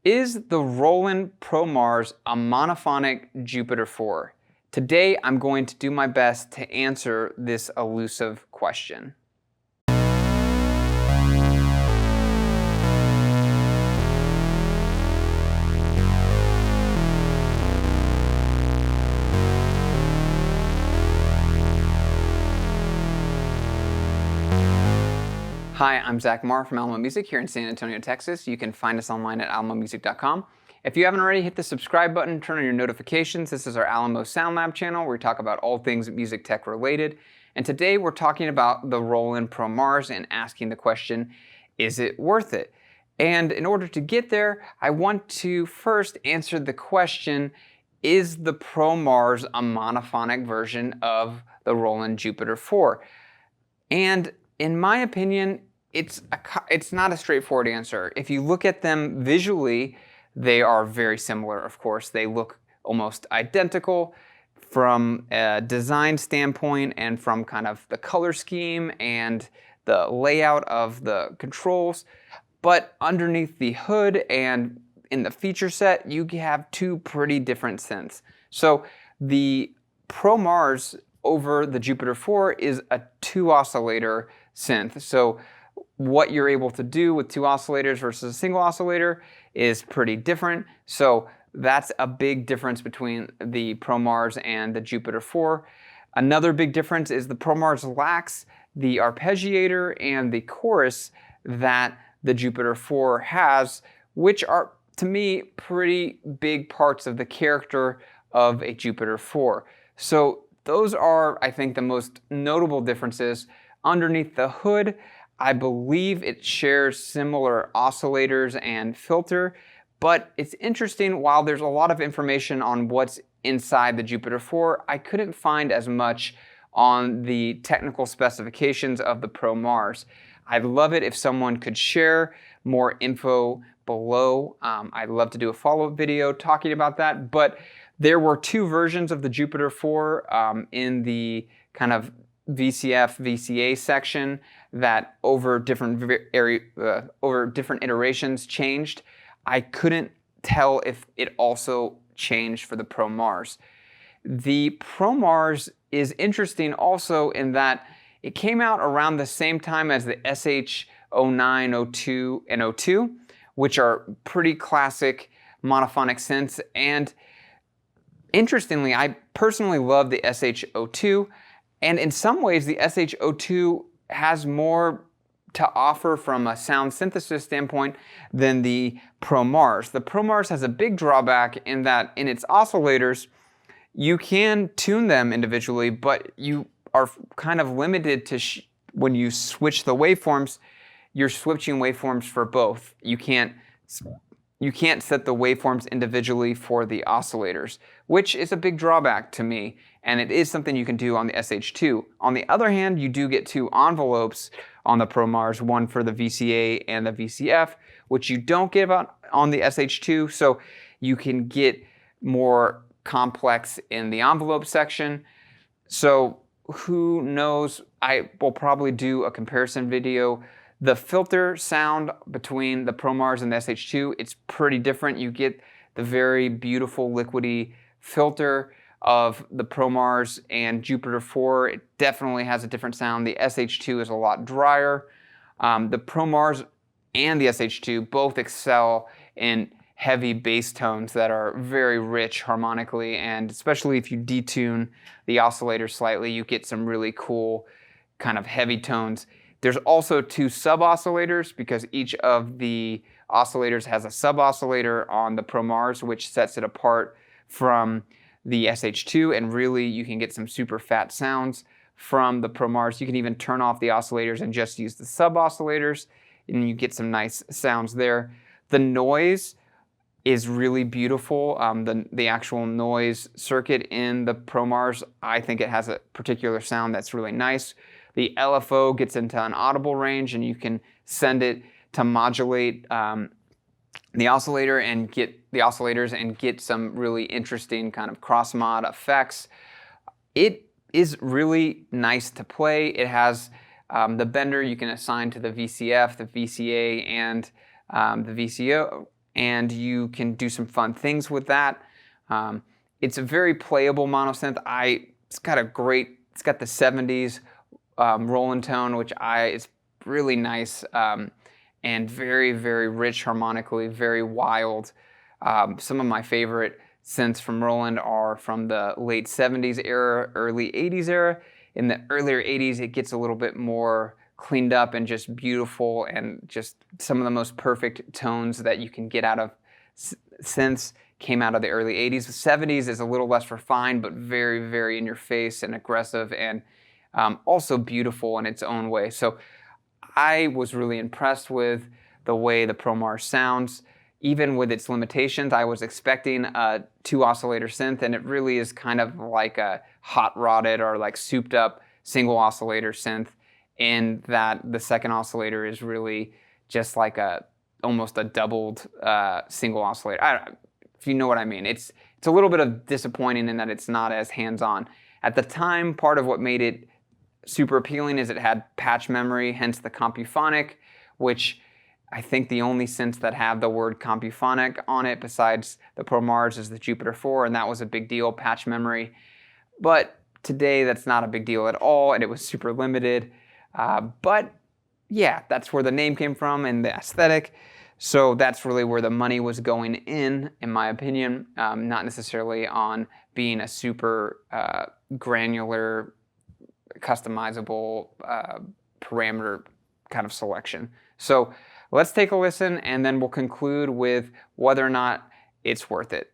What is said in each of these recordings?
Is the Roland Promars a monophonic Jupiter-4? Today, I'm going to do my best to answer this elusive question. Hi, I'm Zach Marr from Alamo Music here in San Antonio, Texas. You can find us online at alamomusic.com. If you haven't already, hit the subscribe button, turn on your notifications. This is our Alamo Sound Lab channel where we talk about all things music tech related. And today we're talking about the Roland Promars and asking the question, is it worth it? And in order to get there, I want to first answer the question, is the Promars a monophonic version of the Roland Jupiter-4? And in my opinion, it's not a straightforward answer. If you look at them visually, they are very similar, of course. They look almost identical from a design standpoint and from kind of the color scheme and the layout of the controls. But underneath the hood and in the feature set, you have two pretty different synths. So the Promars over the Jupiter-4 is a 2-oscillator synth. So what you're able to do with 2 oscillators versus a single oscillator is pretty different. So that's a big difference between the Promars and the Jupiter-4. Another big difference is the Promars lacks the arpeggiator and the chorus that the Jupiter-4 has, which are, to me, pretty big parts of the character of a Jupiter-4. So those are, I think, the most notable differences. Underneath the hood, I believe it shares similar oscillators and filter, but it's interesting, while there's a lot of information on what's inside the Jupiter-4, I couldn't find as much on the technical specifications of the Promars. I'd love it if someone could share more info below. I'd love to do a follow-up video talking about that, but there were two versions of the Jupiter-4 in the kind of VCF, VCA section that over different iterations changed. I couldn't tell if it also changed for the Promars. The Promars is interesting also in that it came out around the same time as the SH09, 02, and 02, which are pretty classic monophonic synths. And interestingly, I personally love the SH02. And in some ways, the SH02 has more to offer from a sound synthesis standpoint than the Promars. The Promars has a big drawback in that in its oscillators, you can tune them individually, but you are kind of limited to when you switch the waveforms, you're switching waveforms for both. You can't set the waveforms individually for the oscillators, which is a big drawback to me, and it is something you can do on the SH2. On the other hand, you do get two envelopes on the Promars, one for the VCA and the VCF, which you don't get on the SH2, so you can get more complex in the envelope section. So who knows, I will probably do a comparison video. The filter sound between the Promars and the SH2, it's pretty different. You get the very beautiful liquidy filter of the Promars, and Jupiter-4, it definitely has a different sound. The SH2 is a lot drier. The Promars and the SH2 both excel in heavy bass tones that are very rich harmonically, and especially if you detune the oscillator slightly, you get some really cool kind of heavy tones. There's also two sub-oscillators because each of the oscillators has a sub-oscillator on the Promars, which sets it apart from the SH2, and really you can get some super fat sounds from the Promars. You can even turn off the oscillators and just use the sub-oscillators, and you get some nice sounds there. The noise is really beautiful. The actual noise circuit in the Promars, I think it has a particular sound that's really nice. The LFO gets into an audible range, and you can send it to modulate the oscillator and get the oscillators and get some really interesting kind of cross mod effects. It is really nice to play. It has the bender you can assign to the VCF, the VCA, and the VCO, and you can do some fun things with that. It's a very playable monosynth. It's got the 70s Roland tone, which it's really nice and very, very rich harmonically, very wild. Some of my favorite synths from Roland are from the late 70s era, early 80s era. In the earlier 80s, it gets a little bit more cleaned up and just beautiful, and just some of the most perfect tones that you can get out of synths came out of the early 80s. The 70s is a little less refined, but very, very in your face and aggressive, and also beautiful in its own way. So I was really impressed with the way the Promars sounds. Even with its limitations, I was expecting a 2-oscillator synth, and it really is kind of like a hot-rodded or like souped-up single-oscillator synth, in that the second oscillator is really just like almost a doubled single oscillator. If you know what I mean. It's a little bit of disappointing in that it's not as hands-on. At the time, part of what made it super appealing is it had patch memory, hence the Monophonic, which I think the only synths that have the word Monophonic on it besides the Promars is the Jupiter-4, and that was a big deal, patch memory. But today, that's not a big deal at all, and it was super limited. But yeah, that's where the name came from and the aesthetic. So that's really where the money was going in my opinion, not necessarily on being a super granular, customizable parameter kind of selection. So let's take a listen, and then we'll conclude with whether or not it's worth it.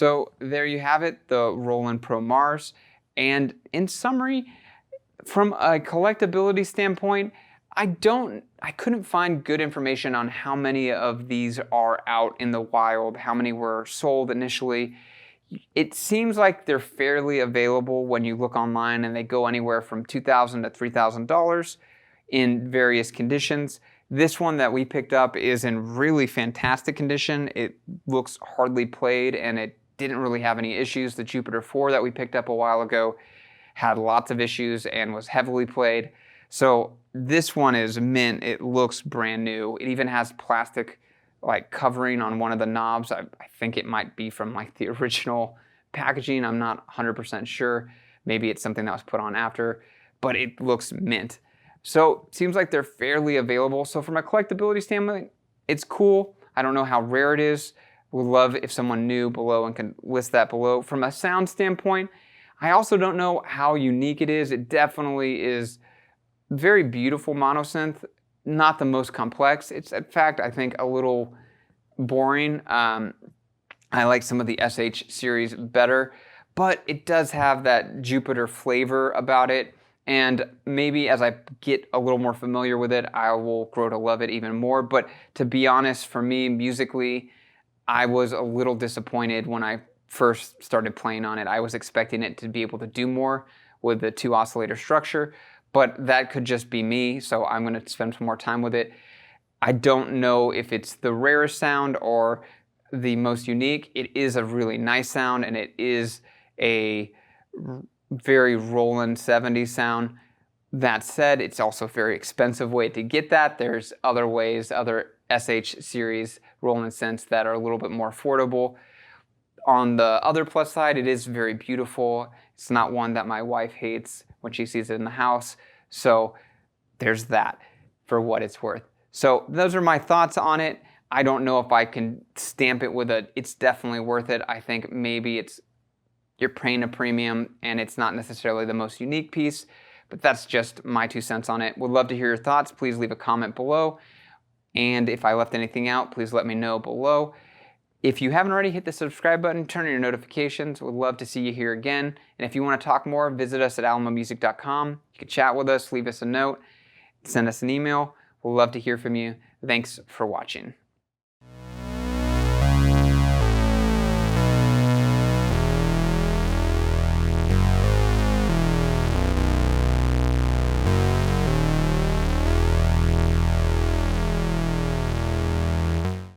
So there you have it, the Roland Promars. And in summary, from a collectability standpoint, I couldn't find good information on how many of these are out in the wild, how many were sold initially. It seems like they're fairly available when you look online, and they go anywhere from $2,000 to $3,000 in various conditions. This one that we picked up is in really fantastic condition. It looks hardly played, and it didn't really have any issues. The Jupiter-4 that we picked up a while ago had lots of issues and was heavily played. So this one is mint. It looks brand new. It even has plastic like covering on one of the knobs. I think it might be from like the original packaging. I'm not 100% sure. Maybe it's something that was put on after, but it looks mint. So it seems like they're fairly available. So from a collectability standpoint, it's cool. I don't know how rare it is. Would love if someone knew below and can list that below. From a sound standpoint, I also don't know how unique it is. It definitely is very beautiful monosynth, not the most complex. It's in fact, I think, a little boring. I like some of the SH series better, but it does have that Jupiter flavor about it. And maybe as I get a little more familiar with it, I will grow to love it even more. But to be honest, for me, musically, I was a little disappointed when I first started playing on it. I was expecting it to be able to do more with the 2 oscillator structure, but that could just be me, so I'm going to spend some more time with it. I don't know if it's the rarest sound or the most unique. It is a really nice sound, and it is a very Roland 70s sound. That said, it's also a very expensive way to get that. There's other ways, other SH series Roland synths that are a little bit more affordable. On the other plus side, it is very beautiful. It's not one that my wife hates when she sees it in the house. So there's that for what it's worth. So those are my thoughts on it. I don't know if I can stamp it with it's definitely worth it. I think maybe you're paying a premium and it's not necessarily the most unique piece, but that's just my 2 cents on it. Would love to hear your thoughts. Please leave a comment below. And if I left anything out, please let me know below. If you haven't already, hit the subscribe button, turn on your notifications. We'd love to see you here again. And if you want to talk more, visit us at alamomusic.com. You can chat with us, leave us a note, send us an email. We'd love to hear from you. Thanks for watching.